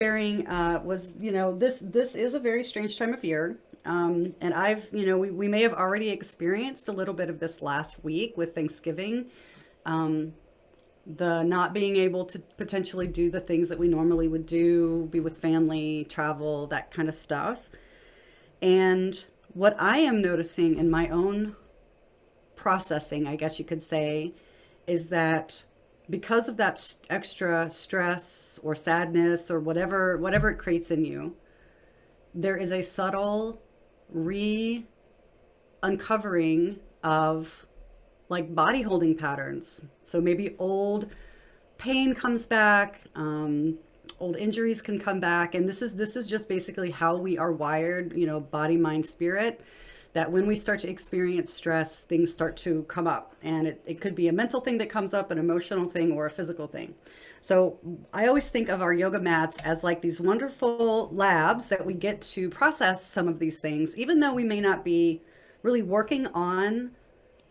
sharing was, this is a very strange time of year. And we may have already experienced a little bit of this last week with Thanksgiving, the not being able to potentially do the things that we normally would do, be with family, travel, that kind of stuff. And what I am noticing in my own processing, I guess you could say, is that because of that extra stress or sadness or whatever it creates in you, there is a subtle re uncovering of like body holding patterns. So maybe old pain comes back, old injuries can come back, and this is just basically how we are wired, body, mind, spirit. That when we start to experience stress, things start to come up, and it could be a mental thing that comes up, an emotional thing, or a physical thing. So I always think of our yoga mats as like these wonderful labs that we get to process some of these things, even though we may not be really working on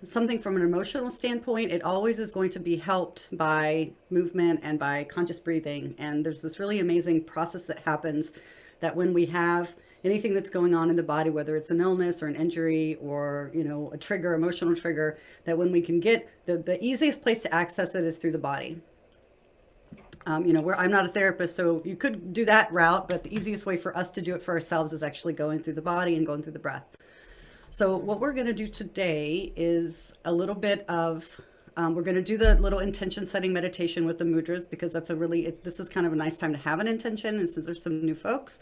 something from an emotional standpoint. It always is going to be helped by movement and by conscious breathing. And there's this really amazing process that happens that when we have anything that's going on in the body, whether it's an illness or an injury or, a trigger, emotional trigger, that when we can get the easiest place to access it is through the body. Where I'm not a therapist, so you could do that route, but the easiest way for us to do it for ourselves is actually going through the body and going through the breath. So what we're going to do today is a little bit of, we're going to do the little intention setting meditation with the mudras, because this is kind of a nice time to have an intention. And since there's some new folks,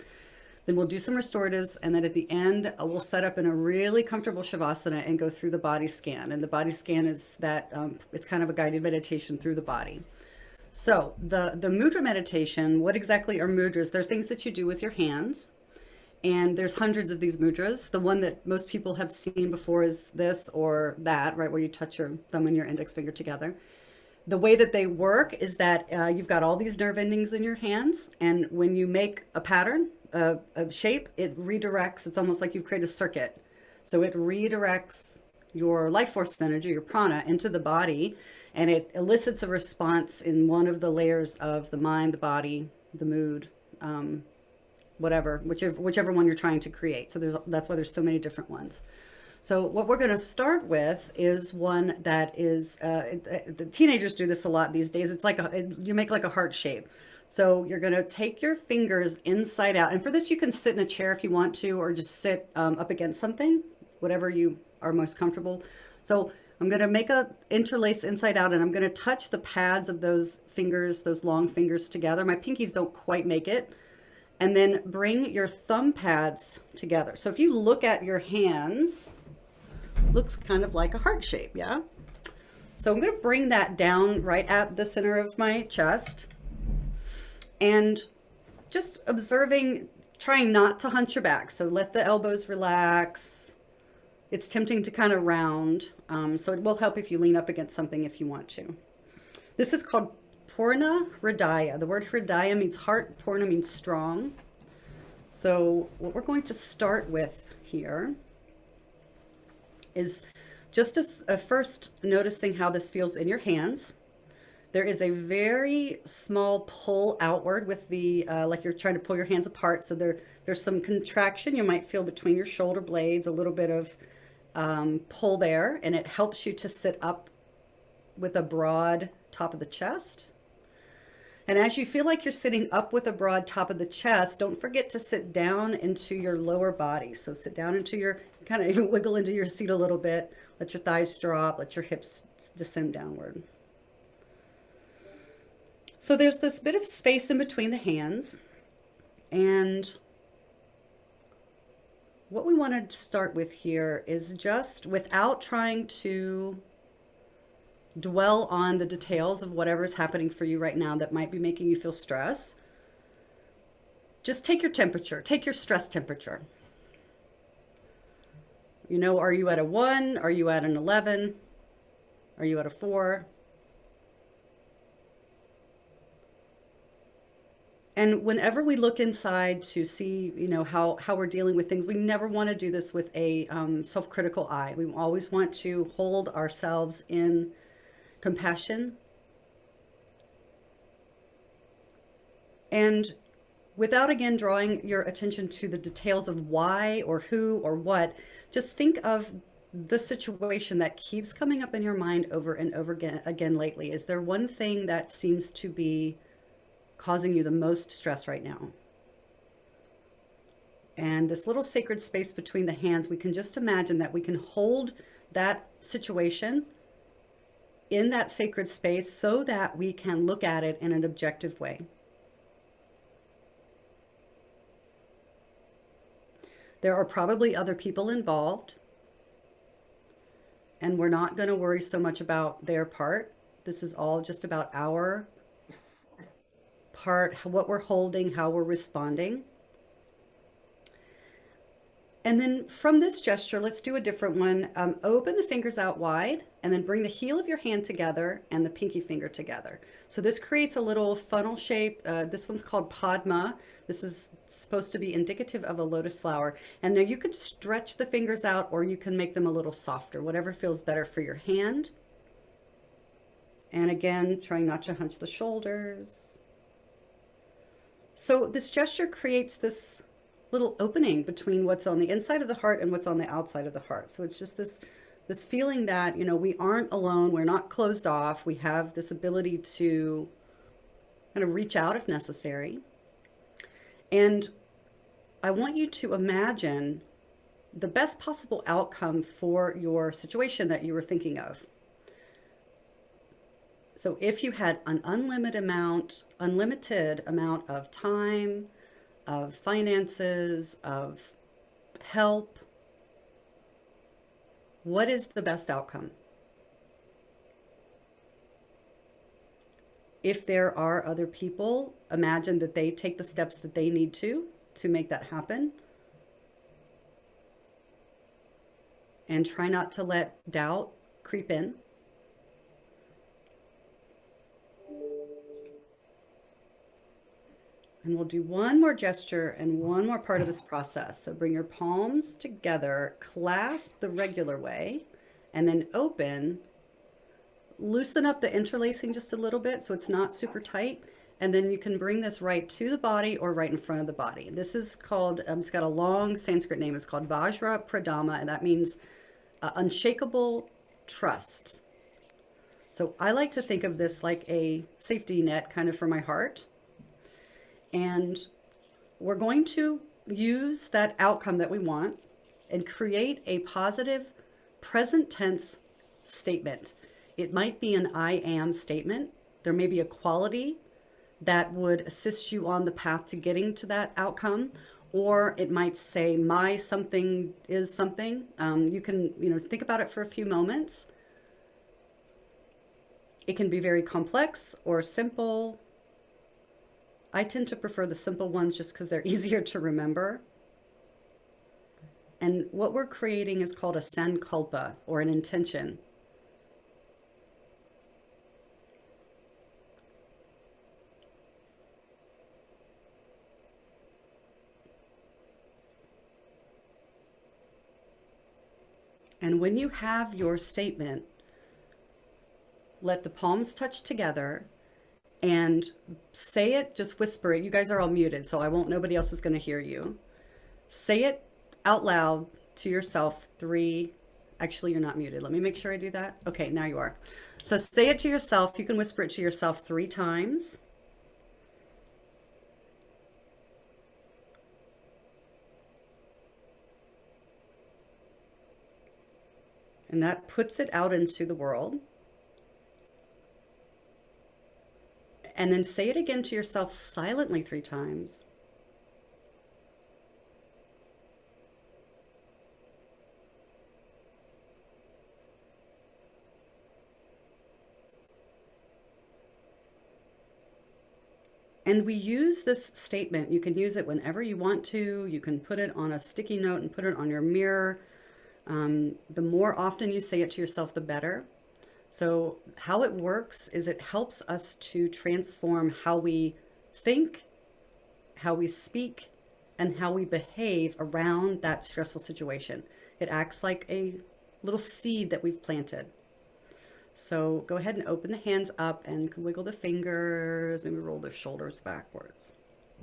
then we'll do some restoratives. And then at the end, we'll set up in a really comfortable Shavasana and go through the body scan. And the body scan is that, it's kind of a guided meditation through the body. So the mudra meditation, what exactly are mudras? They're things that you do with your hands. And there's hundreds of these mudras. The one that most people have seen before is this or that, right, where you touch your thumb and your index finger together. The way that they work is that you've got all these nerve endings in your hands. And when you make a pattern, a shape, it redirects. It's almost like you've created a circuit. So it redirects your life force energy, your prana, into the body. And it elicits a response in one of the layers of the mind, the body, the mood, whichever one you're trying to create. So that's why there's so many different ones. So what we're going to start with is one that is, the teenagers do this a lot these days. It's like you make like a heart shape. So you're going to take your fingers inside out. And for this, you can sit in a chair if you want to, or just sit up against something, whatever you are most comfortable. So I'm going to make a interlace inside out, and I'm going to touch the pads of those fingers, those long fingers together. My pinkies don't quite make it. And then bring your thumb pads together. So if you look at your hands, looks kind of like a heart shape, yeah? So I'm going to bring that down right at the center of my chest. And just observing, trying not to hunch your back. So let the elbows relax. It's tempting to kind of round. So it will help if you lean up against something if you want to. This is called Purna Hridaya. The word Hridaya means heart, Purna means strong. So what we're going to start with here is just first noticing how this feels in your hands. There is a very small pull outward with the, like you're trying to pull your hands apart. So there's some contraction you might feel between your shoulder blades, a little bit of pull there, and it helps you to sit up with a broad top of the chest. And as you feel like you're sitting up with a broad top of the chest, don't forget to sit down into your lower body. So sit down into kind of even wiggle into your seat a little bit. Let your thighs drop, let your hips descend downward. So there's this bit of space in between the hands. And what we want to start with here is just, without trying to dwell on the details of whatever's happening for you right now that might be making you feel stress, just take your temperature, take your stress temperature. Are you at a 1? Are you at an 11? Are you at a 4? And whenever we look inside to see, how we're dealing with things, we never want to do this with a self-critical eye. We always want to hold ourselves in compassion. And without again drawing your attention to the details of why or who or what, just think of the situation that keeps coming up in your mind over and over again lately. Is there one thing that seems to be causing you the most stress right now? And this little sacred space between the hands, we can just imagine that we can hold that situation in that sacred space so that we can look at it in an objective way. There are probably other people involved, and we're not going to worry so much about their part. This is all just about our part, what we're holding, how we're responding. And then from this gesture, let's do a different one. Open the fingers out wide and then bring the heel of your hand together and the pinky finger together. So this creates a little funnel shape. This one's called Padma. This is supposed to be indicative of a lotus flower. And now you could stretch the fingers out or you can make them a little softer, whatever feels better for your hand. And again, trying not to hunch the shoulders. So this gesture creates this little opening between what's on the inside of the heart and what's on the outside of the heart. So it's just this feeling that, you know, we aren't alone, we're not closed off, we have this ability to kind of reach out if necessary. And I want you to imagine the best possible outcome for your situation that you were thinking of. So if you had an unlimited amount of time, of finances, of help, what is the best outcome? If there are other people, imagine that they take the steps that they need to make that happen. And try not to let doubt creep in. And we'll do one more gesture and one more part of this process. So bring your palms together, clasp the regular way, and then open. Loosen up the interlacing just a little bit so it's not super tight. And then you can bring this right to the body or right in front of the body. This is called, it's got a long Sanskrit name. It's called Vajra Pradama, and that means unshakable trust. So I like to think of this like a safety net kind of for my heart. And we're going to use that outcome that we want and create a positive present tense statement. It might be an I am statement. There may be a quality that would assist you on the path to getting to that outcome, or it might say my something is something. You can, think about it for a few moments. It can be very complex or simple. I tend to prefer the simple ones just because they're easier to remember. And what we're creating is called a sankalpa, or an intention. And when you have your statement, let the palms touch together and say it, just whisper it. You guys are all muted, so nobody else is going to hear you. Say it out loud to yourself actually, you're not muted. Let me make sure I do that. Okay, now you are. So say it to yourself. You can whisper it to yourself 3 times. And that puts it out into the world. And then say it again to yourself silently 3 times. And we use this statement. You can use it whenever you want to. You can put it on a sticky note and put it on your mirror. The more often you say it to yourself, the better. So how it works is it helps us to transform how we think, how we speak, and how we behave around that stressful situation. It acts like a little seed that we've planted. So go ahead and open the hands up and wiggle the fingers, maybe roll the shoulders backwards.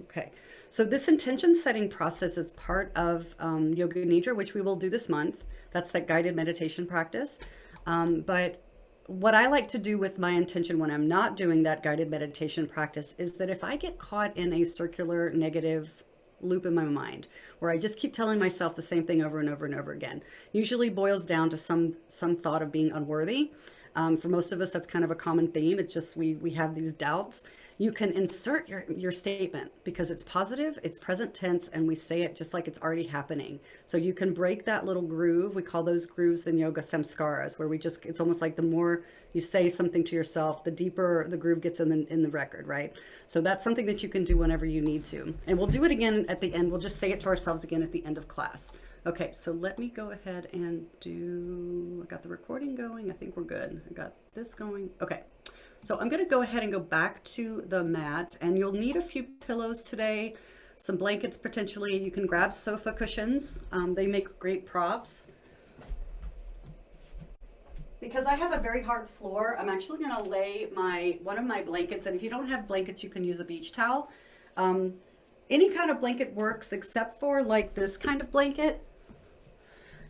Okay, so this intention setting process is part of Yoga Nidra, which we will do this month. That's that guided meditation practice. But what I like to do with my intention when I'm not doing that guided meditation practice is that if I get caught in a circular negative loop in my mind where I just keep telling myself the same thing over and over and over again, usually boils down to some thought of being unworthy. For most of us, that's kind of a common theme. It's just we have these doubts. You can insert your statement because it's positive, it's present tense, and we say it just like it's already happening. So you can break that little groove. We call those grooves in yoga samskaras, where it's almost like the more you say something to yourself, the deeper the groove gets in the record, right? So that's something that you can do whenever you need to. And we'll do it again at the end. We'll just say it to ourselves again at the end of class. Okay, so let me go ahead and I got the recording going. I think we're good. I got this going. Okay, so I'm gonna go ahead and go back to the mat, and you'll need a few pillows today, some blankets potentially. You can grab sofa cushions. They make great props. Because I have a very hard floor, I'm actually gonna lay one of my blankets, and if you don't have blankets, you can use a beach towel. Any kind of blanket works except for like this kind of blanket.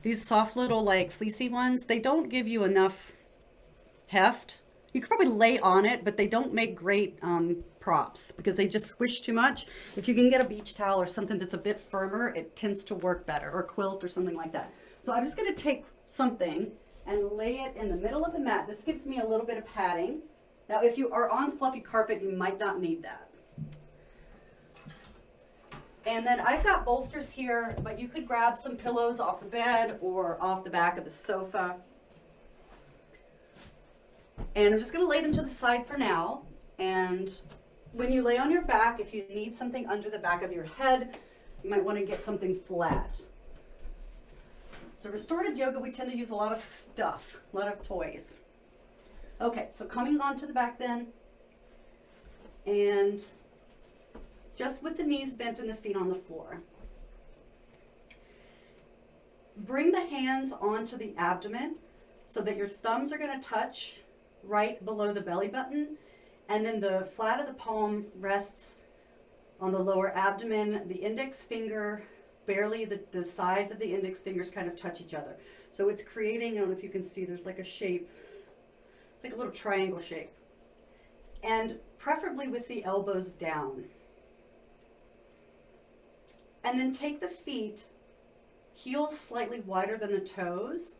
These soft little like fleecy ones, they don't give you enough heft. You could probably lay on it, but they don't make great props because they just squish too much. If you can get a beach towel or something that's a bit firmer, it tends to work better, or a quilt or something like that. So I'm just gonna take something and lay it in the middle of the mat. This gives me a little bit of padding. Now, if you are on fluffy carpet, you might not need that. And then I've got bolsters here, but you could grab some pillows off the bed or off the back of the sofa. And I'm just gonna lay them to the side for now. And when you lay on your back, if you need something under the back of your head, you might wanna get something flat. So restorative yoga, we tend to use a lot of stuff, a lot of toys. Okay, so coming onto the back then, and just with the knees bent and the feet on the floor. Bring the hands onto the abdomen so that your thumbs are going to touch right below the belly button, and then the flat of the palm rests on the lower abdomen. The index finger, barely the sides of the index fingers kind of touch each other. So it's creating, I don't know if you can see, there's like a shape, like a little triangle shape. And preferably with the elbows down. And then take the feet, heels slightly wider than the toes,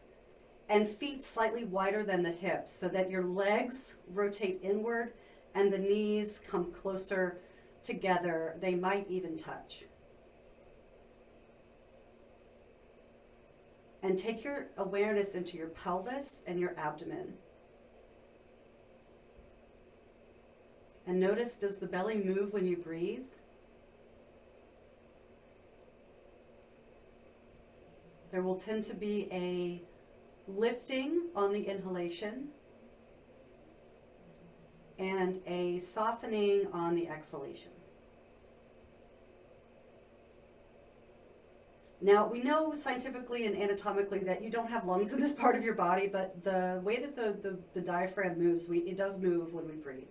and feet slightly wider than the hips, so that your legs rotate inward and the knees come closer together. They might even touch. And take your awareness into your pelvis and your abdomen. And notice, does the belly move when you breathe? There will tend to be a lifting on the inhalation and a softening on the exhalation. Now, we know scientifically and anatomically that you don't have lungs in this part of your body, but the way that the diaphragm moves, it does move when we breathe.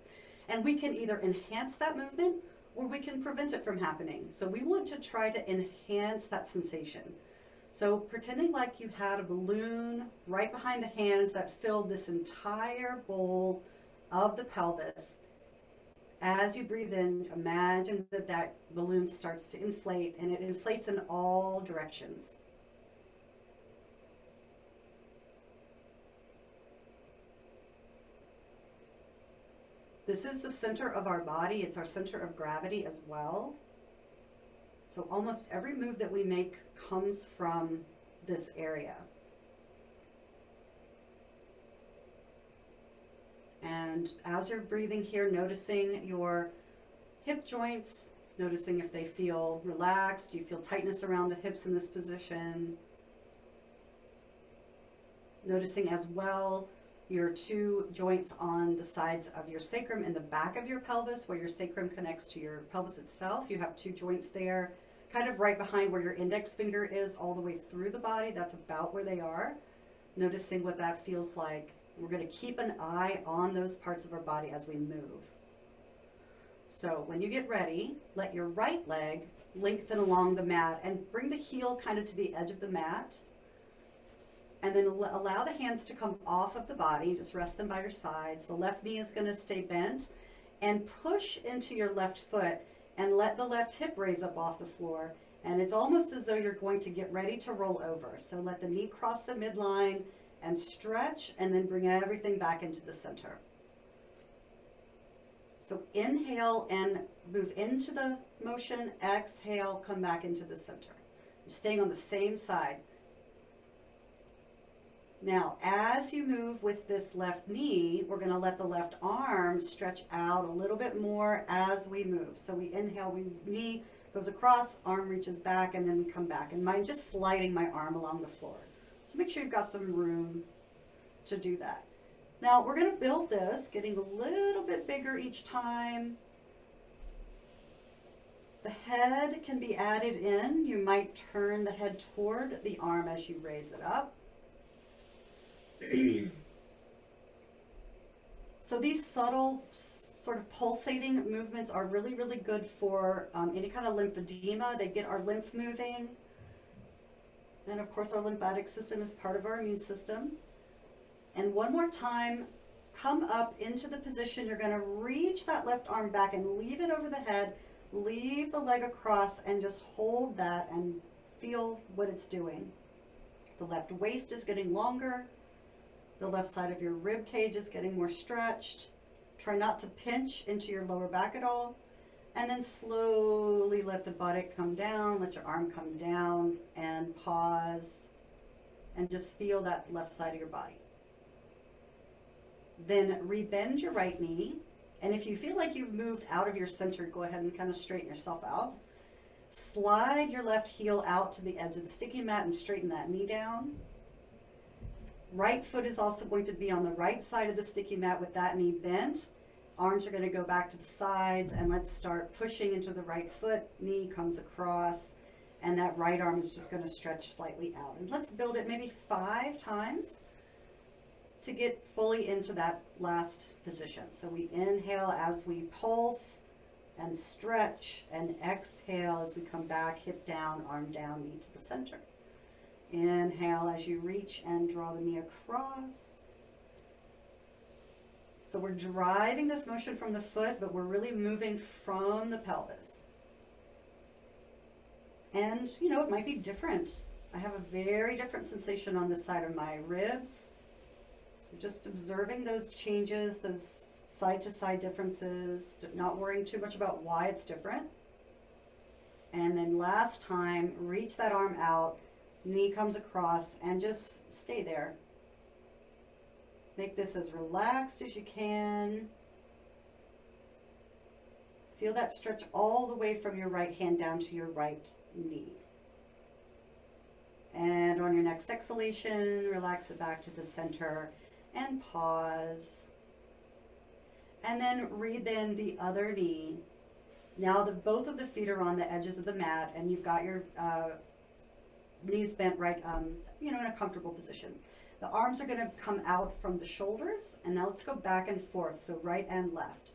And we can either enhance that movement or we can prevent it from happening. So we want to try to enhance that sensation. So pretending like you had a balloon right behind the hands that filled this entire bowl of the pelvis. As you breathe in, imagine that that balloon starts to inflate, and it inflates in all directions. This is the center of our body. It's our center of gravity as well. So almost every move that we make comes from this area. And as you're breathing here, noticing your hip joints, noticing if they feel relaxed. Do you feel tightness around the hips in this position? Noticing as well your two joints on the sides of your sacrum and the back of your pelvis, where your sacrum connects to your pelvis itself. You have two joints there, kind of right behind where your index finger is, all the way through the body. That's about where they are. Noticing what that feels like. We're going to keep an eye on those parts of our body as we move. So when you get ready, let your right leg lengthen along the mat and bring the heel kind of to the edge of the mat. And then allow the hands to come off of the body. Just rest them by your sides. The left knee is going to stay bent. And push into your left foot and let the left hip raise up off the floor. And it's almost as though you're going to get ready to roll over. So let the knee cross the midline and stretch, and then bring everything back into the center. So inhale and move into the motion. Exhale, come back into the center. You're staying on the same side. Now, as you move with this left knee, we're going to let the left arm stretch out a little bit more as we move. So we inhale, knee goes across, arm reaches back, and then we come back. And mind just sliding my arm along the floor. So make sure you've got some room to do that. Now, we're going to build this, getting a little bit bigger each time. The head can be added in. You might turn the head toward the arm as you raise it up. So these subtle sort of pulsating movements are really, really good for any kind of lymphedema. They get our lymph moving. And of course, our lymphatic system is part of our immune system. And one more time, come up into the position. You're going to reach that left arm back and leave it over the head. Leave the leg across and just hold that and feel what it's doing. The left waist is getting longer. The left side of your rib cage is getting more stretched. Try not to pinch into your lower back at all. And then slowly let the buttock come down, let your arm come down, and pause. And just feel that left side of your body. Then rebend your right knee. And if you feel like you've moved out of your center, go ahead and kind of straighten yourself out. Slide your left heel out to the edge of the sticky mat and straighten that knee down. Right foot is also going to be on the right side of the sticky mat with that knee bent. Arms are going to go back to the sides, and let's start pushing into the right foot. Knee comes across, and that right arm is just going to stretch slightly out. And let's build it maybe 5 times to get fully into that last position. So we inhale as we pulse and stretch, and exhale as we come back, hip down, arm down, knee to the center. Inhale as you reach and draw the knee across. So we're driving this motion from the foot, but we're really moving from the pelvis. And, you know, it might be different. I have a very different sensation on this side of my ribs. So just observing those changes, those side-to-side differences, not worrying too much about why it's different. And then last time, reach that arm out, knee comes across, and just stay there. Make this as relaxed as you can. Feel that stretch all the way from your right hand down to your right knee. And on your next exhalation, relax it back to the center and pause. And then rebend the other knee. Now both of the feet are on the edges of the mat, and you've got your knees bent right, in a comfortable position. The arms are going to come out from the shoulders, and now let's go back and forth, so right and left.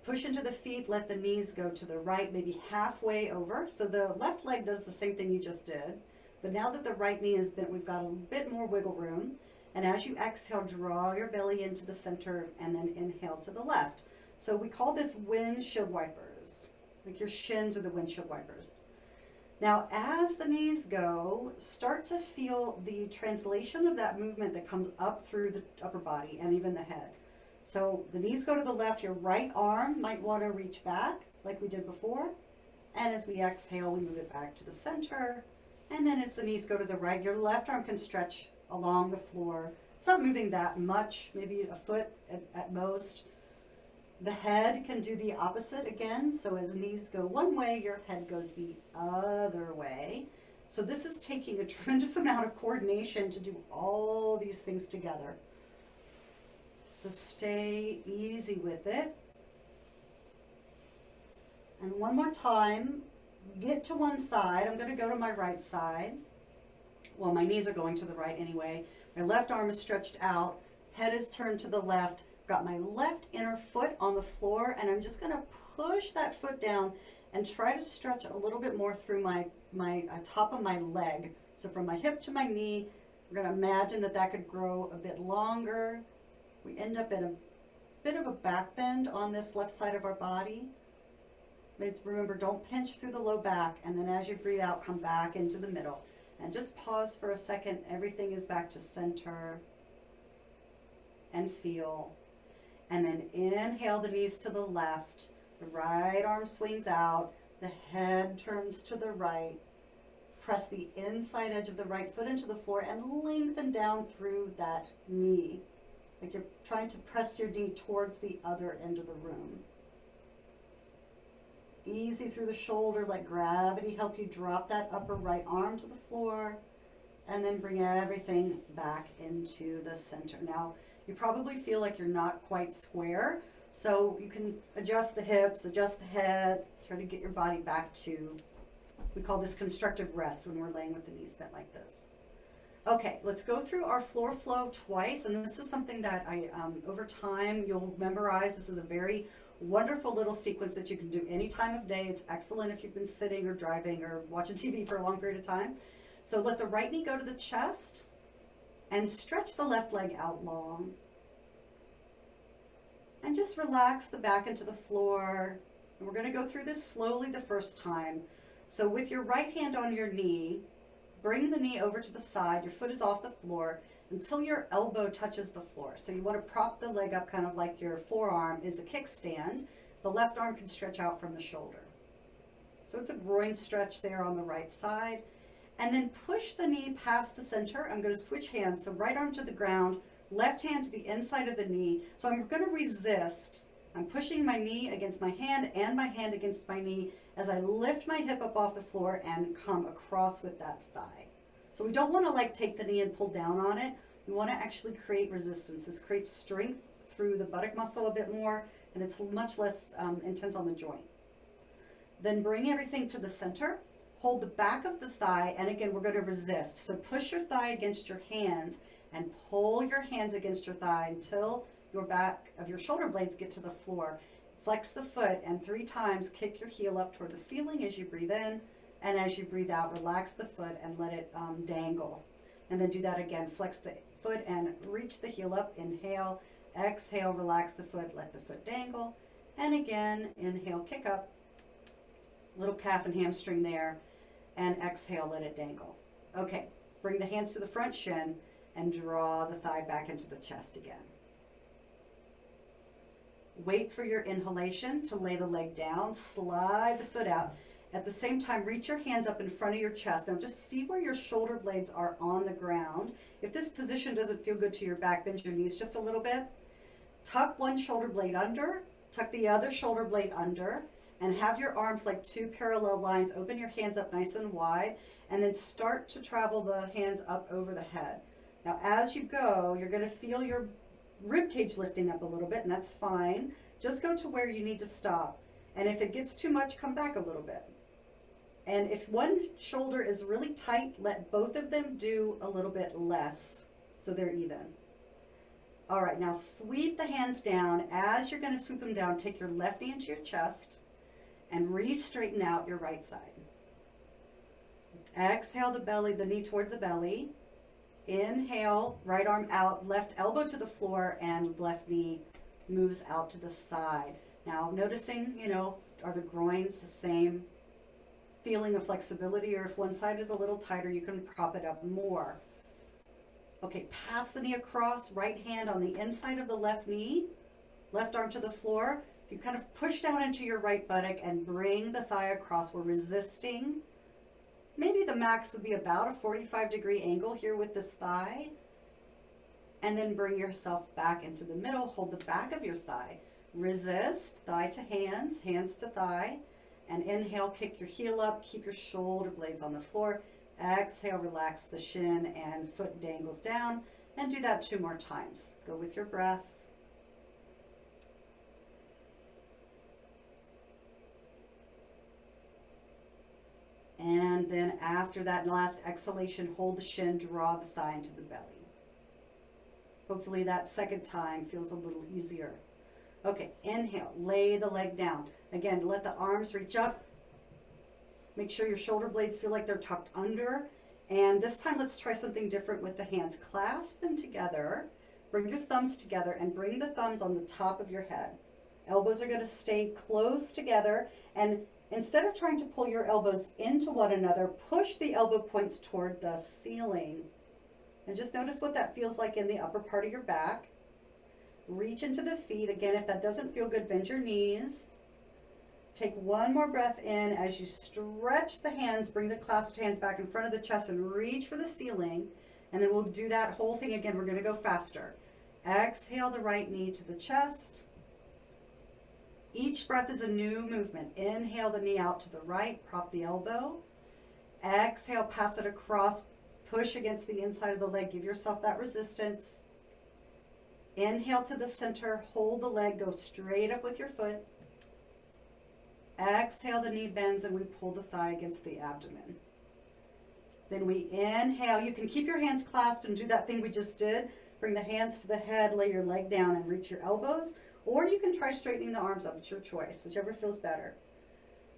Push into the feet, let the knees go to the right, maybe halfway over. So the left leg does the same thing you just did, but now that the right knee is bent, we've got a bit more wiggle room. And as you exhale, draw your belly into the center, and then inhale to the left. So we call this windshield wipers, like your shins are the windshield wipers. Now, as the knees go, start to feel the translation of that movement that comes up through the upper body and even the head. So the knees go to the left, your right arm might want to reach back like we did before. And as we exhale, we move it back to the center. And then as the knees go to the right, your left arm can stretch along the floor. It's not moving that much, maybe a foot at most. The head can do the opposite again. So as knees go one way, your head goes the other way. So this is taking a tremendous amount of coordination to do all these things together. So stay easy with it. And one more time, get to one side. I'm going to go to my right side. Well, my knees are going to the right anyway. My left arm is stretched out. Head is turned to the left. Got my left inner foot on the floor, and I'm just going to push that foot down and try to stretch a little bit more through my top of my leg. So from my hip to my knee, we're going to imagine that that could grow a bit longer. We end up in a bit of a back bend on this left side of our body. Remember, don't pinch through the low back, and then as you breathe out, come back into the middle. And just pause for a second. Everything is back to center. And feel. And then inhale the knees to the left. The right arm swings out. The head turns to the right. Press the inside edge of the right foot into the floor and lengthen down through that knee. Like you're trying to press your knee towards the other end of the room. Easy through the shoulder, let gravity help you drop that upper right arm to the floor, and then bring everything back into the center. Now, you probably feel like you're not quite square, so you can adjust the hips, adjust the head, try to get your body back to, we call this constructive rest when we're laying with the knees bent like this. Okay, let's go through our floor flow twice, and this is something that over time you'll memorize. This is a very wonderful little sequence that you can do any time of day. It's excellent if you've been sitting or driving or watching TV for a long period of time. So let the right knee go to the chest and stretch the left leg out long. And just relax the back into the floor. And we're going to go through this slowly the first time. So with your right hand on your knee, bring the knee over to the side. Your foot is off the floor until your elbow touches the floor. So you want to prop the leg up kind of like your forearm is a kickstand. The left arm can stretch out from the shoulder. So it's a groin stretch there on the right side. And then push the knee past the center. I'm going to switch hands. So right arm to the ground, left hand to the inside of the knee. So I'm going to resist. I'm pushing my knee against my hand and my hand against my knee as I lift my hip up off the floor and come across with that thigh. So we don't want to like take the knee and pull down on it. We want to actually create resistance. This creates strength through the buttock muscle a bit more, and it's much less intense on the joint. Then bring everything to the center. Hold the back of the thigh, and again, we're going to resist. So push your thigh against your hands and pull your hands against your thigh until your back of your shoulder blades get to the floor. Flex the foot, and 3 times kick your heel up toward the ceiling as you breathe in. And as you breathe out, relax the foot and let it dangle. And then do that again. Flex the foot and reach the heel up. Inhale, exhale, relax the foot, let the foot dangle. And again, inhale, kick up. Little calf and hamstring there. And exhale, let it dangle. Okay, bring the hands to the front shin and draw the thigh back into the chest again. Wait for your inhalation to lay the leg down. Slide the foot out. At the same time, reach your hands up in front of your chest. Now just see where your shoulder blades are on the ground. If this position doesn't feel good to your back, bend your knees just a little bit. Tuck one shoulder blade under, tuck the other shoulder blade under, and have your arms like 2 parallel lines. Open your hands up nice and wide, and then start to travel the hands up over the head. Now as you go, you're going to feel your rib cage lifting up a little bit, and that's fine. Just go to where you need to stop. And if it gets too much, come back a little bit. And if one shoulder is really tight, let both of them do a little bit less so they're even. All right, now sweep the hands down. As you're going to sweep them down, take your left knee into your chest and re-straighten out your right side. Exhale the belly, the knee toward the belly. Inhale, right arm out, left elbow to the floor, and left knee moves out to the side. Now noticing, are the groins the same feeling of flexibility, or if one side is a little tighter, you can prop it up more. Okay, pass the knee across, right hand on the inside of the left knee, left arm to the floor. You kind of push down into your right buttock and bring the thigh across. We're resisting. Maybe the max would be about a 45-degree angle here with this thigh. And then bring yourself back into the middle. Hold the back of your thigh. Resist, thigh to hands, hands to thigh. And inhale, kick your heel up, keep your shoulder blades on the floor. Exhale, relax the shin and foot dangles down. And do that 2 more times. Go with your breath. And then after that last exhalation, hold the shin, draw the thigh into the belly. Hopefully that second time feels a little easier. Okay, inhale, lay the leg down. Again, let the arms reach up. Make sure your shoulder blades feel like they're tucked under. And this time, let's try something different with the hands. Clasp them together. Bring your thumbs together and bring the thumbs on the top of your head. Elbows are going to stay close together. And instead of trying to pull your elbows into one another, push the elbow points toward the ceiling. And just notice what that feels like in the upper part of your back. Reach into the feet. Again, if that doesn't feel good, bend your knees. Take one more breath in as you stretch the hands, bring the clasped hands back in front of the chest and reach for the ceiling. And then we'll do that whole thing again. We're going to go faster. Exhale the right knee to the chest. Each breath is a new movement. Inhale the knee out to the right, prop the elbow. Exhale, pass it across, push against the inside of the leg. Give yourself that resistance. Inhale to the center, hold the leg, go straight up with your foot. Exhale, the knee bends and we pull the thigh against the abdomen. Then we inhale. You can keep your hands clasped and do that thing we just did. Bring the hands to the head, lay your leg down and reach your elbows. Or you can try straightening the arms up. It's your choice, whichever feels better.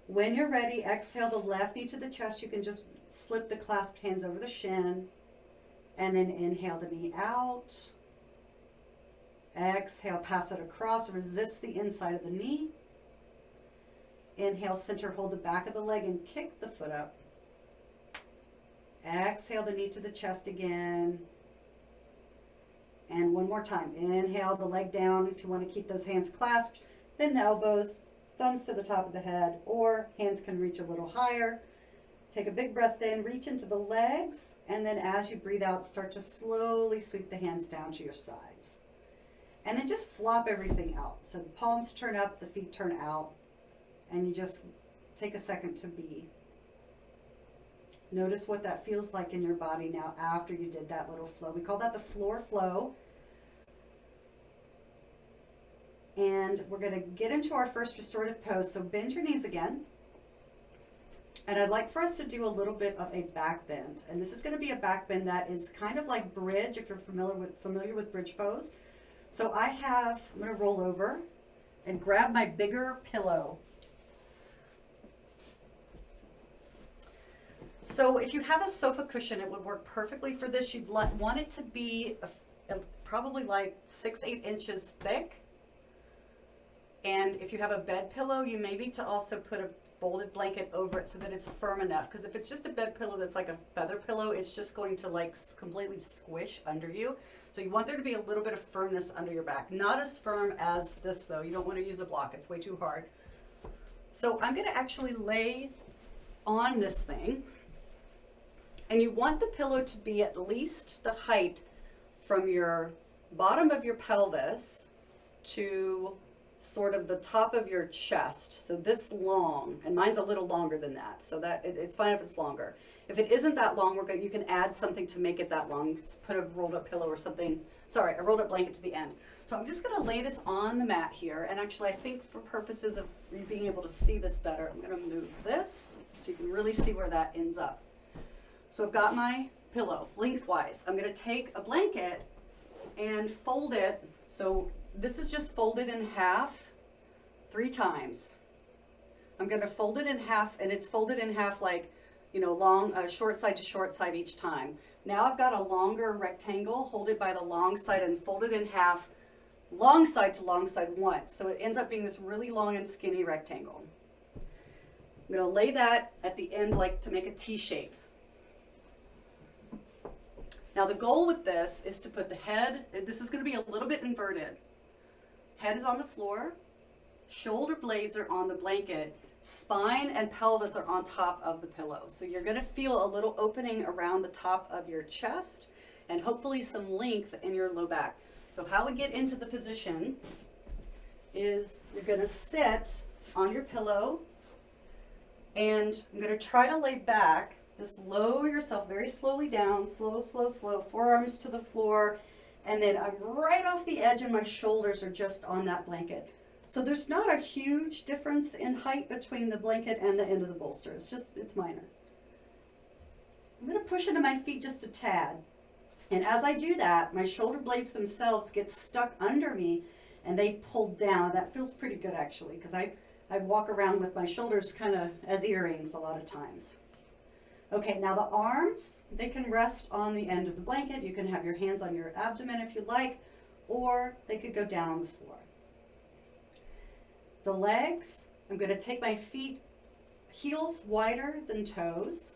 When you're ready, exhale the left knee to the chest. You can just slip the clasped hands over the shin. And then inhale the knee out. Exhale, pass it across. Resist the inside of the knee. Inhale, center, hold the back of the leg and kick the foot up. Exhale the knee to the chest again. And one more time. Inhale the leg down. If you want to keep those hands clasped, bend the elbows, thumbs to the top of the head, or hands can reach a little higher. Take a big breath in, reach into the legs, and then as you breathe out, start to slowly sweep the hands down to your sides. And then just flop everything out. So the palms turn up, the feet turn out, and you just take a second to be. Notice what that feels like in your body now after you did that little flow. We call that the floor flow. And we're going to get into our first restorative pose. So bend your knees again. And I'd like for us to do a little bit of a back bend. And this is going to be a back bend that is kind of like bridge, if you're familiar with bridge pose. So I'm going to roll over and grab my bigger pillow. So if you have a sofa cushion, it would work perfectly for this. You'd want it to be probably like 6-8 inches thick. And if you have a bed pillow, you may need to also put a folded blanket over it so that it's firm enough. Because if it's just a bed pillow that's like a feather pillow, it's just going to like completely squish under you. So you want there to be a little bit of firmness under your back. Not as firm as this though. You don't want to use a block. It's way too hard. So I'm going to actually lay on this thing. And you want the pillow to be at least the height from your bottom of your pelvis to sort of the top of your chest. So this long, and mine's a little longer than that. So that it's fine if it's longer. If it isn't that long, you can add something to make it that long. Just put a rolled up pillow or something. Sorry, a rolled up blanket to the end. So I'm just going to lay this on the mat here. And actually, I think for purposes of you being able to see this better, I'm going to move this so you can really see where that ends up. So I've got my pillow lengthwise. I'm going to take a blanket and fold it. So this is just folded in half 3 times. I'm going to fold it in half, and it's folded in half like, you know, long, short side to short side each time. Now I've got a longer rectangle, hold it by the long side and fold it in half, long side to long side once. So it ends up being this really long and skinny rectangle. I'm going to lay that at the end like to make a T shape. Now the goal with this is to put the head, this is going to be a little bit inverted. Head is on the floor, shoulder blades are on the blanket, spine and pelvis are on top of the pillow. So you're going to feel a little opening around the top of your chest and hopefully some length in your low back. So how we get into the position is you're going to sit on your pillow, and I'm going to try to lay back. Just lower yourself very slowly down, slow, slow, slow, forearms to the floor, and then I'm right off the edge and my shoulders are just on that blanket. So there's not a huge difference in height between the blanket and the end of the bolster. It's minor. I'm going to push into my feet just a tad. And as I do that, my shoulder blades themselves get stuck under me and they pull down. That feels pretty good actually, because I I walk around with my shoulders kind of as earrings a lot of times. Okay, now the arms, they can rest on the end of the blanket. You can have your hands on your abdomen if you like, or they could go down on the floor. The legs, I'm going to take my feet heels wider than toes,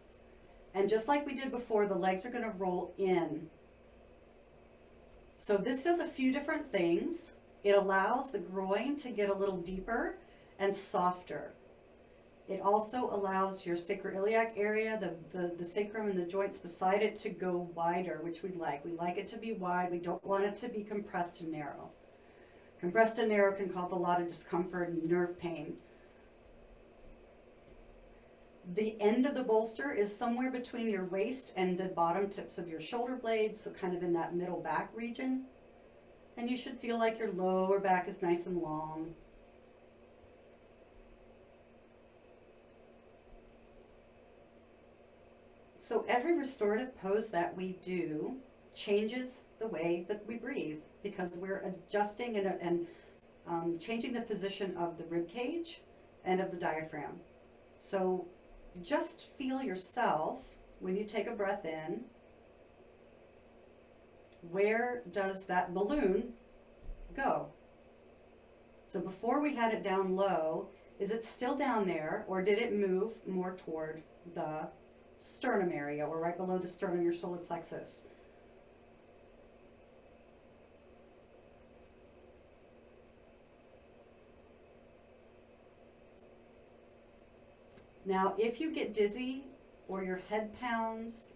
and just like we did before, the legs are going to roll in. So this does a few different things. It allows the groin to get a little deeper and softer. It also allows your sacroiliac area, the sacrum and the joints beside it, to go wider, which we like. We like it to be wide. We don't want it to be compressed and narrow. Compressed and narrow can cause a lot of discomfort and nerve pain. The end of the bolster is somewhere between your waist and the bottom tips of your shoulder blades, so kind of in that middle back region. And you should feel like your lower back is nice and long. So every restorative pose that we do changes the way that we breathe, because we're adjusting and changing the position of the rib cage and of the diaphragm. So just feel yourself when you take a breath in. Where does that balloon go? So before we had it down low, is it still down there, or did it move more toward the sternum area, or right below the sternum, your solar plexus? Now, if you get dizzy or your head pounds,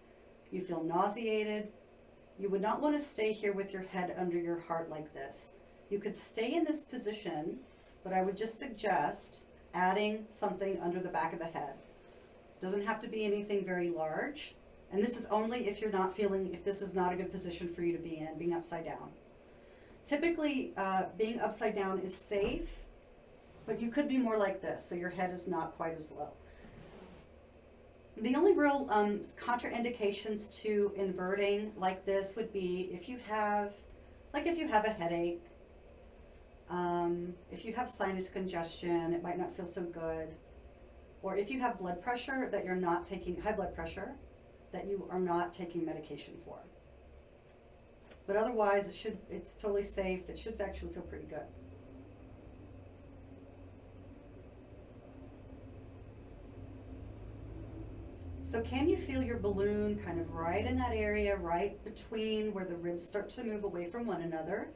you feel nauseated, you would not want to stay here with your head under your heart like this. You could stay in this position, but I would just suggest adding something under the back of the head. Doesn't have to be anything very large. And this is only if you're not feeling, if this is not a good position for you to be in, being upside down. Typically, being upside down is safe, but you could be more like this, so your head is not quite as low. The only real contraindications to inverting like this would be if you have a headache, if you have sinus congestion, it might not feel so good, or if you have blood pressure that you're not taking, high blood pressure, that you are not taking medication for. But otherwise, it's totally safe. It should actually feel pretty good. So can you feel your balloon kind of right in that area, right between where the ribs start to move away from one another?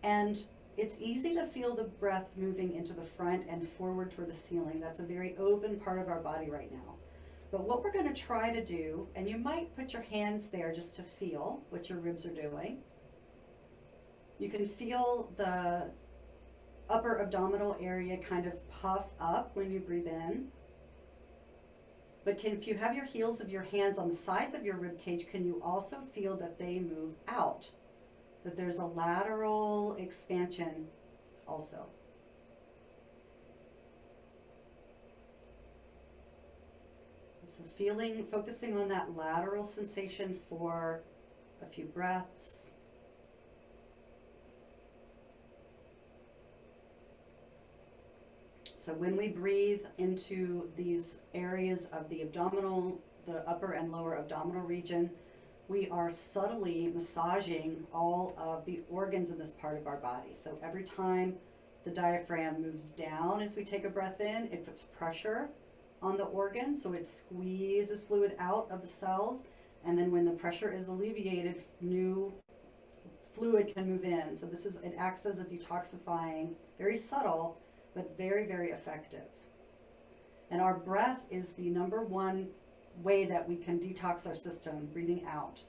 And it's easy to feel the breath moving into the front and forward toward the ceiling. That's a very open part of our body right now. But what we're going to try to do, and you might put your hands there just to feel what your ribs are doing. You can feel the upper abdominal area kind of puff up when you breathe in. But if you have your heels of your hands on the sides of your rib cage, can you also feel that they move out? That there's a lateral expansion also. So focusing on that lateral sensation for a few breaths. So when we breathe into these areas of the abdominal, the upper and lower abdominal region, we are subtly massaging all of the organs in this part of our body. So every time the diaphragm moves down as we take a breath in, it puts pressure on the organ, so it squeezes fluid out of the cells, and then when the pressure is alleviated, new fluid can move in. So it acts as a detoxifying, very subtle, but very, very effective. And our breath is the number one way that we can detox our system, breathing out.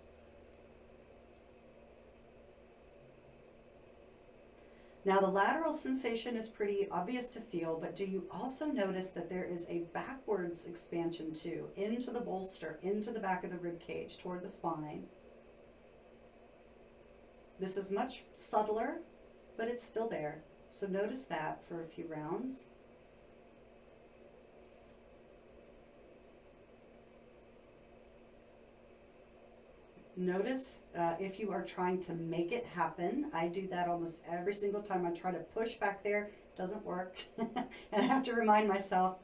Now the lateral sensation is pretty obvious to feel, but do you also notice that there is a backwards expansion too, into the bolster, into the back of the rib cage, toward the spine? This is much subtler, but it's still there. So notice that for a few rounds. Notice if you are trying to make it happen. I do that almost every single time. I try to push back there Doesn't work. And I have to remind myself,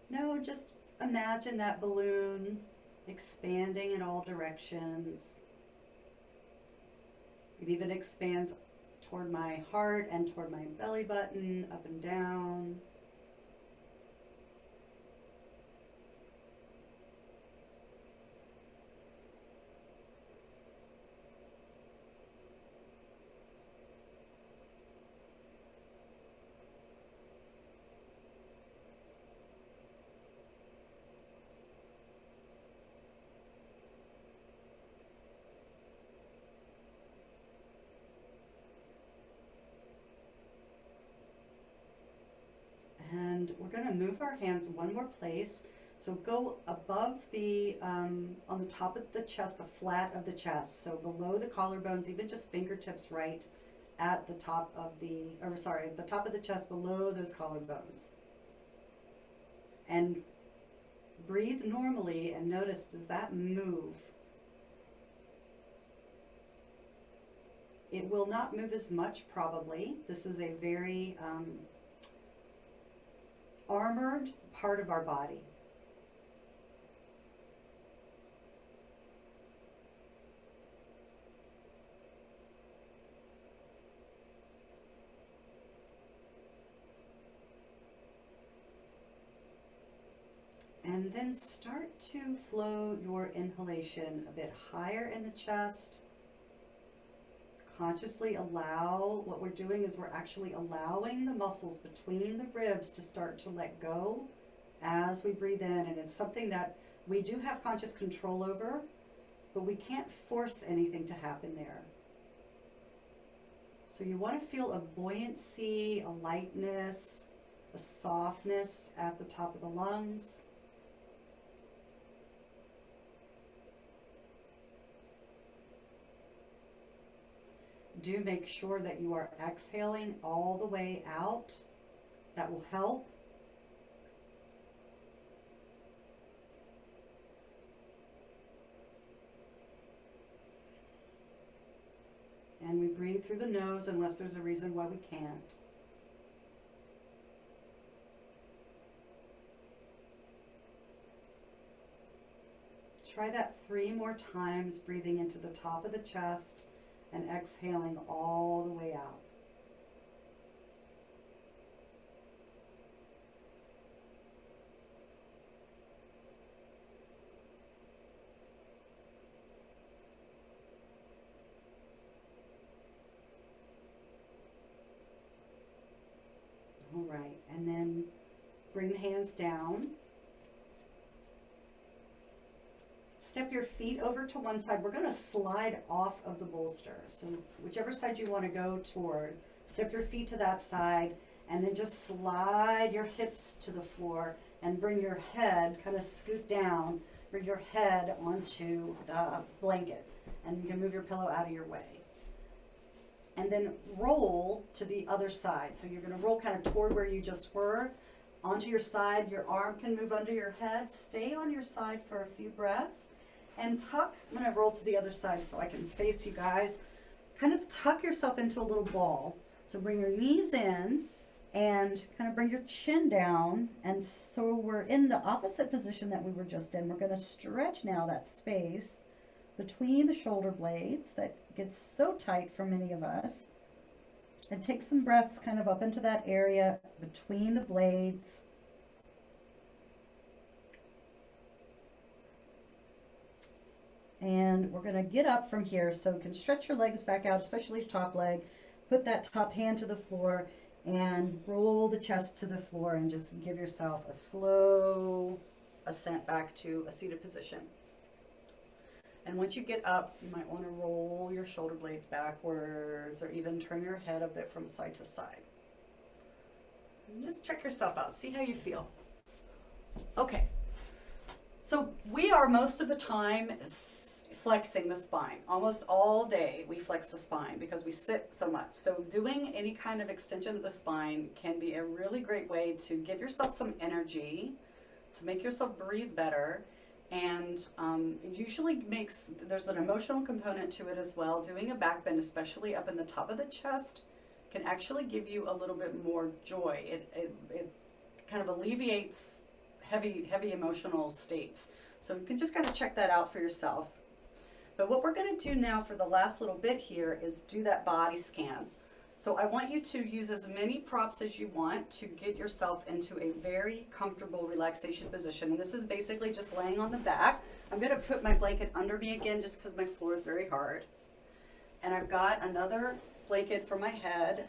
no, just imagine that balloon expanding in all directions. It even expands toward my heart and toward my belly button, up and down. And we're going to move our hands one more place. So go above the, on the top of the chest, the flat of the chest. So below the collarbones, even just fingertips right at the top of the, or sorry, the top of the chest below those collarbones. And breathe normally and notice, does that move? It will not move as much probably. This is a very armored part of our body. And then start to flow your inhalation a bit higher in the chest. Consciously allow, what we're doing is we're actually allowing the muscles between the ribs to start to let go as we breathe in. And it's something that we do have conscious control over, but we can't force anything to happen there. So you want to feel a buoyancy, a lightness, a softness at the top of the lungs. Do make sure that you are exhaling all the way out. That will help. And we breathe through the nose unless there's a reason why we can't. Try that 3 more times, breathing into the top of the chest and exhaling all the way out. All right, and then bring the hands down. Step your feet over to one side. We're going to slide off of the bolster. So whichever side you want to go toward, step your feet to that side and then just slide your hips to the floor and bring your head, kind of scoot down, bring your head onto the blanket. And you can move your pillow out of your way. And then roll to the other side. So you're going to roll kind of toward where you just were, onto your side. Your arm can move under your head. Stay on your side for a few breaths. And tuck, I'm going to roll to the other side so I can face you guys. Kind of tuck yourself into a little ball. So bring your knees in and kind of bring your chin down. And so we're in the opposite position that we were just in. We're going to stretch now that space between the shoulder blades that gets so tight for many of us. And take some breaths kind of up into that area between the blades. And we're going to get up from here, so you can stretch your legs back out, especially your top leg. Put that top hand to the floor and roll the chest to the floor and just give yourself a slow ascent back to a seated position. And once you get up, you might want to roll your shoulder blades backwards or even turn your head a bit from side to side. And just check yourself out. See how you feel. Okay. So we are most of the time flexing the spine. Almost all day we flex the spine because we sit so much. So doing any kind of extension of the spine can be a really great way to give yourself some energy, to make yourself breathe better. And it usually there's an emotional component to it as well. Doing a back bend, especially up in the top of the chest, can actually give you a little bit more joy. It kind of alleviates heavy emotional states. So you can just kind of check that out for yourself. But what we're going to do now for the last little bit here is do that body scan. So I want you to use as many props as you want to get yourself into a very comfortable relaxation position. And this is basically just laying on the back. I'm going to put my blanket under me again just because my floor is very hard. And I've got another blanket for my head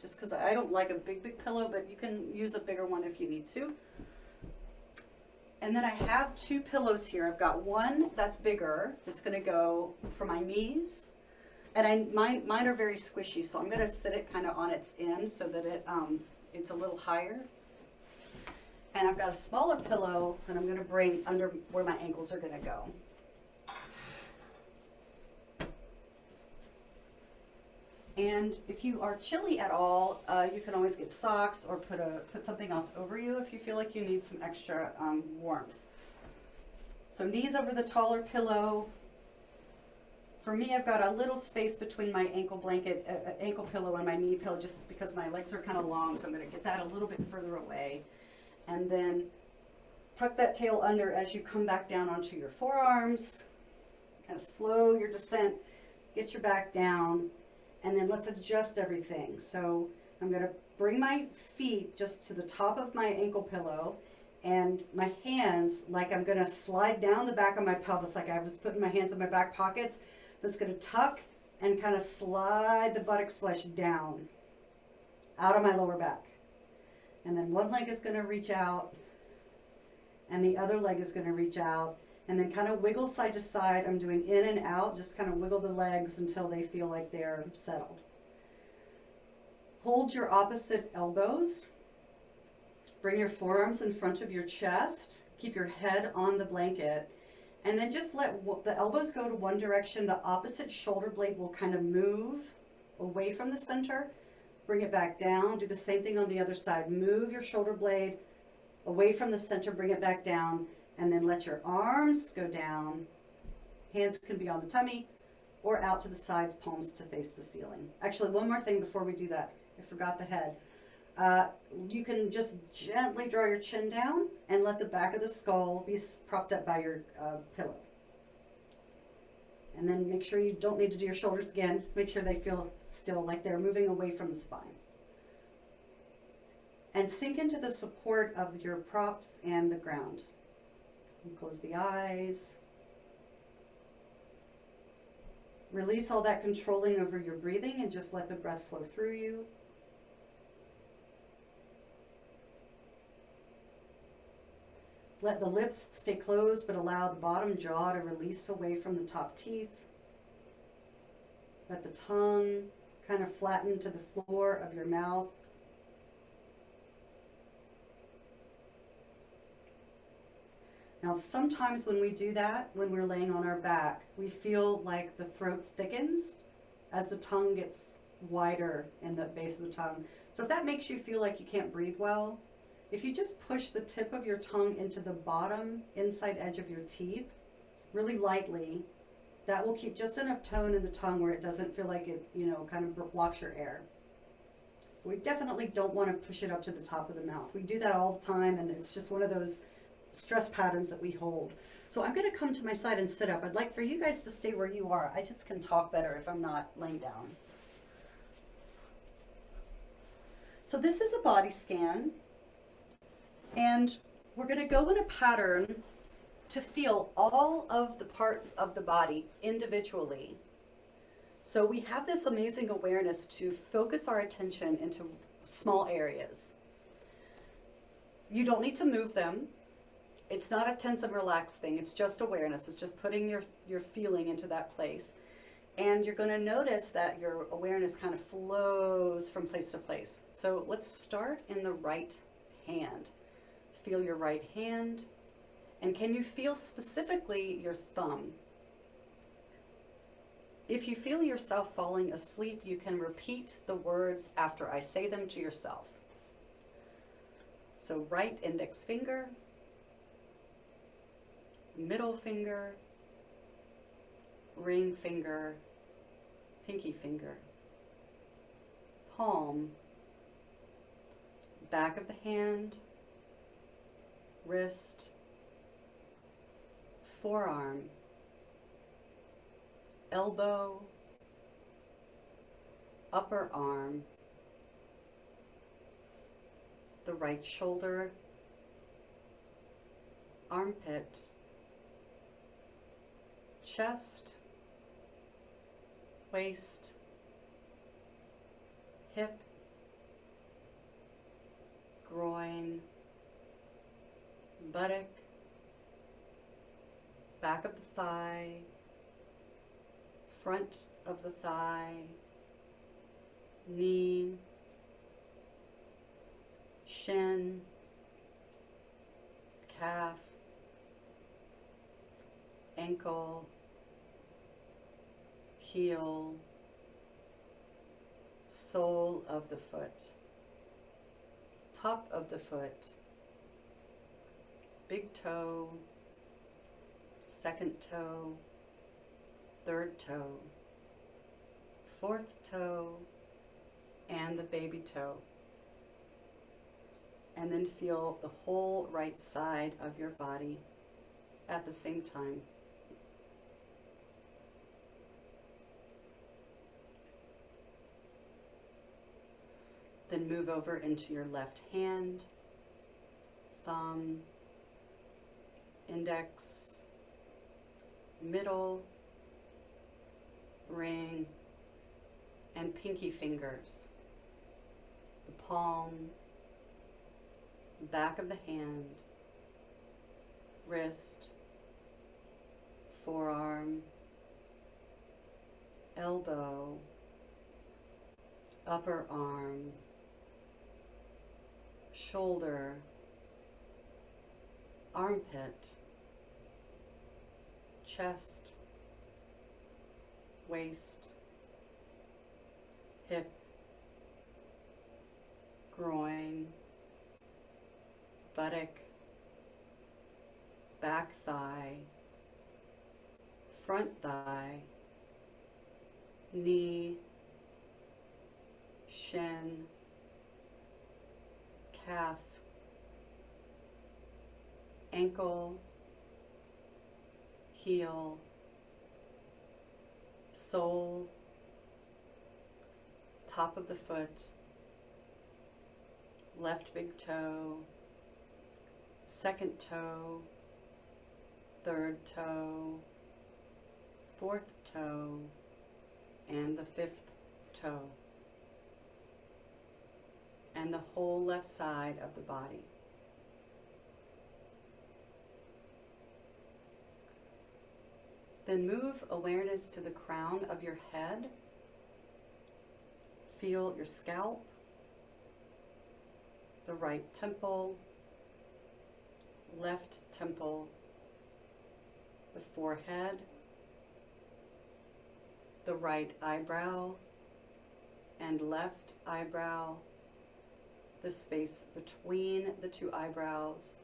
just because I don't like a big pillow, but you can use a bigger one if you need to. And then I have two pillows here. I've got one that's bigger, that's going to go for my knees. And mine are very squishy, so I'm going to sit it kind of on its end so that it's a little higher. And I've got a smaller pillow that I'm going to bring under where my ankles are going to go. And if you are chilly at all, you can always get socks or put something else over you if you feel like you need some extra warmth. So knees over the taller pillow. For me, I've got a little space between my ankle blanket, ankle pillow and my knee pillow just because my legs are kind of long, so I'm going to get that a little bit further away. And then tuck that tail under as you come back down onto your forearms. Kind of slow your descent, get your back down. And then let's adjust everything. So I'm going to bring my feet just to the top of my ankle pillow and my hands, like I'm going to slide down the back of my pelvis, like I was putting my hands in my back pockets. I'm just going to tuck and kind of slide the buttocks flesh down out of my lower back. And then one leg is going to reach out and the other leg is going to reach out. And then kind of wiggle side to side. I'm doing in and out, just kind of wiggle the legs until they feel like they're settled. Hold your opposite elbows. Bring your forearms in front of your chest. Keep your head on the blanket. And then just let the elbows go to one direction. The opposite shoulder blade will kind of move away from the center. Bring it back down. Do the same thing on the other side. Move your shoulder blade away from the center. Bring it back down. And then let your arms go down. Hands can be on the tummy or out to the sides, palms to face the ceiling. Actually, one more thing before we do that. I forgot the head. You can just gently draw your chin down and let the back of the skull be propped up by your pillow. And then make sure you don't need to do your shoulders again. Make sure they feel still, like they're moving away from the spine. And sink into the support of your props and the ground. And close the eyes. Release all that controlling over your breathing and just let the breath flow through you. Let the lips stay closed, but allow the bottom jaw to release away from the top teeth. Let the tongue kind of flatten to the floor of your mouth. Now, sometimes when we do that, when we're laying on our back, we feel like the throat thickens as the tongue gets wider in the base of the tongue. So if that makes you feel like you can't breathe well, if you just push the tip of your tongue into the bottom inside edge of your teeth really lightly, that will keep just enough tone in the tongue where it doesn't feel like it, kind of blocks your air. We definitely don't want to push it up to the top of the mouth. We do that all the time, and it's just one of those stress patterns that we hold. So I'm going to come to my side and sit up. I'd like for you guys to stay where you are. I just can talk better if I'm not laying down. So this is a body scan, and we're going to go in a pattern to feel all of the parts of the body individually. So we have this amazing awareness to focus our attention into small areas. You don't need to move them. It's not a tense and relax thing. It's just awareness. It's just putting your feeling into that place. And you're going to notice that your awareness kind of flows from place to place. So let's start in the right hand. Feel your right hand. And can you feel specifically your thumb? If you feel yourself falling asleep, you can repeat the words after I say them to yourself. So right index finger, middle finger, ring finger, pinky finger, palm, back of the hand, wrist, forearm, elbow, upper arm, the right shoulder, armpit, chest, waist, hip, groin, buttock, back of the thigh, front of the thigh, knee, shin, calf, ankle, heel, sole of the foot, top of the foot, big toe, second toe, third toe, fourth toe, and the baby toe. And then feel the whole right side of your body at the same time. Then move over into your left hand, thumb, index, middle, ring, and pinky fingers. The palm, back of the hand, wrist, forearm, elbow, upper arm, shoulder, armpit, chest, waist, hip, groin, buttock, back thigh, front thigh, knee, shin, calf, ankle, heel, sole, top of the foot, left big toe, second toe, third toe, fourth toe, and the fifth toe, and the whole left side of the body. Then move awareness to the crown of your head. Feel your scalp, the right temple, left temple, the forehead, the right eyebrow and left eyebrow, the space between the two eyebrows,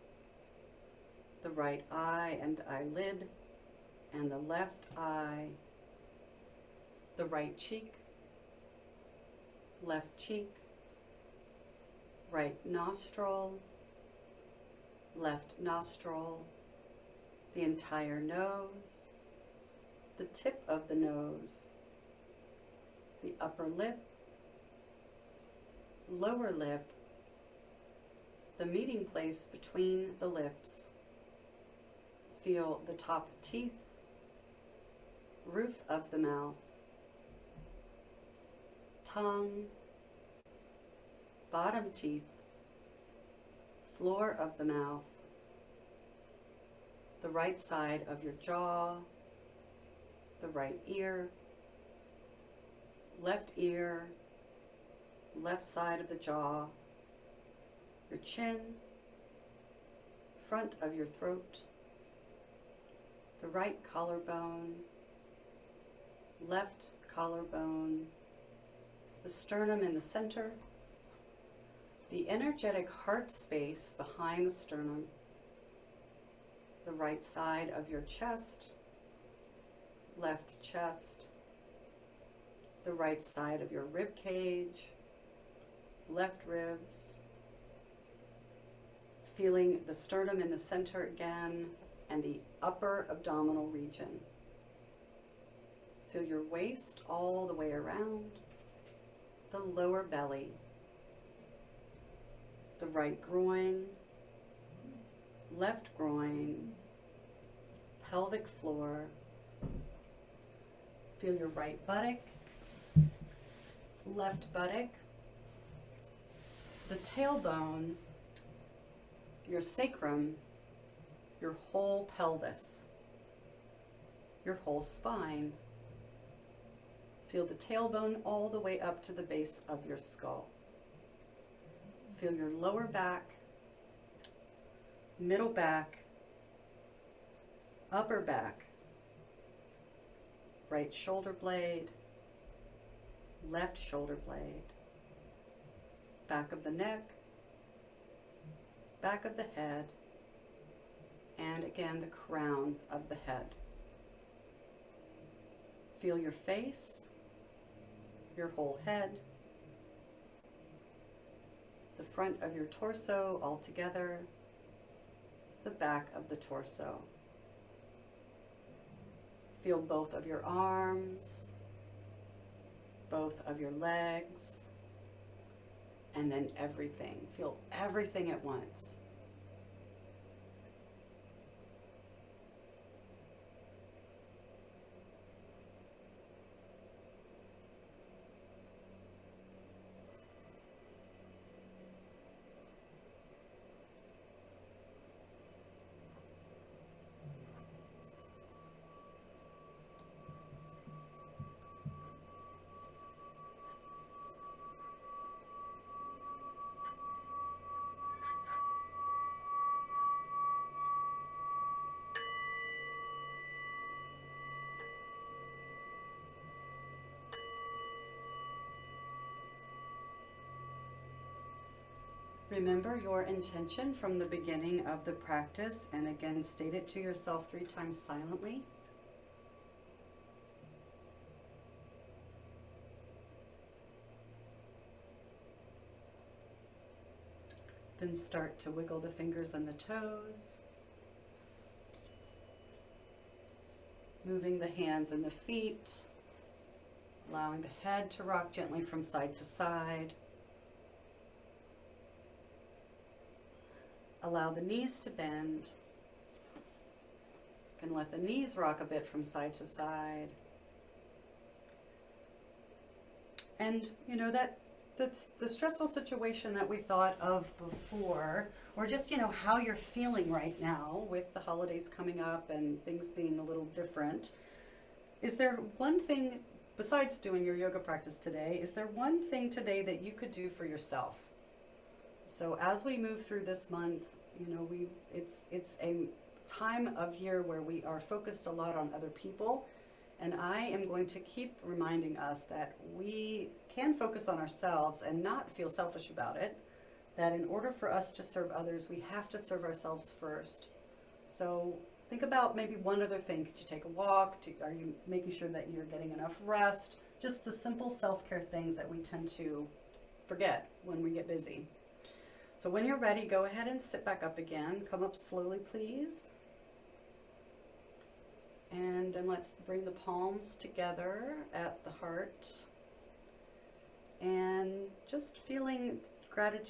the right eye and eyelid, and the left eye, the right cheek, left cheek, right nostril, left nostril, the entire nose, the tip of the nose, the upper lip, lower lip, the meeting place between the lips. Feel the top teeth, roof of the mouth, tongue, bottom teeth, floor of the mouth, the right side of your jaw, the right ear, left side of the jaw, your chin, front of your throat, the right collarbone, left collarbone, the sternum in the center, the energetic heart space behind the sternum, the right side of your chest, left chest, the right side of your rib cage, left ribs, feeling the sternum in the center again, and the upper abdominal region. Feel your waist all the way around, the lower belly, the right groin, left groin, pelvic floor. Feel your right buttock, left buttock, the tailbone, your sacrum, your whole pelvis, your whole spine. Feel the tailbone all the way up to the base of your skull. Feel your lower back, middle back, upper back, right shoulder blade, left shoulder blade, back of the neck, back of the head, and again the crown of the head. Feel your face, your whole head, the front of your torso all together, the back of the torso. Feel both of your arms, both of your legs, and then everything. Feel everything at once. Remember your intention from the beginning of the practice, and again, state it to yourself 3 times silently. Then start to wiggle the fingers and the toes, moving the hands and the feet, allowing the head to rock gently from side to side. Allow the knees to bend. You can let the knees rock a bit from side to side. And you know, that's the stressful situation that we thought of before, or just, you know, how you're feeling right now with the holidays coming up and things being a little different. Is there one thing, besides doing your yoga practice today, is there one thing today that you could do for yourself? So as we move through this month, you know, it's a time of year where we are focused a lot on other people, and I am going to keep reminding us that we can focus on ourselves and not feel selfish about it, that in order for us to serve others, we have to serve ourselves first. So think about maybe one other thing. Could you take a walk? Are you making sure that you're getting enough rest? Just the simple self-care things that we tend to forget when we get busy. So when you're ready, go ahead and sit back up again. Come up slowly, please. And then let's bring the palms together at the heart. And just feeling gratitude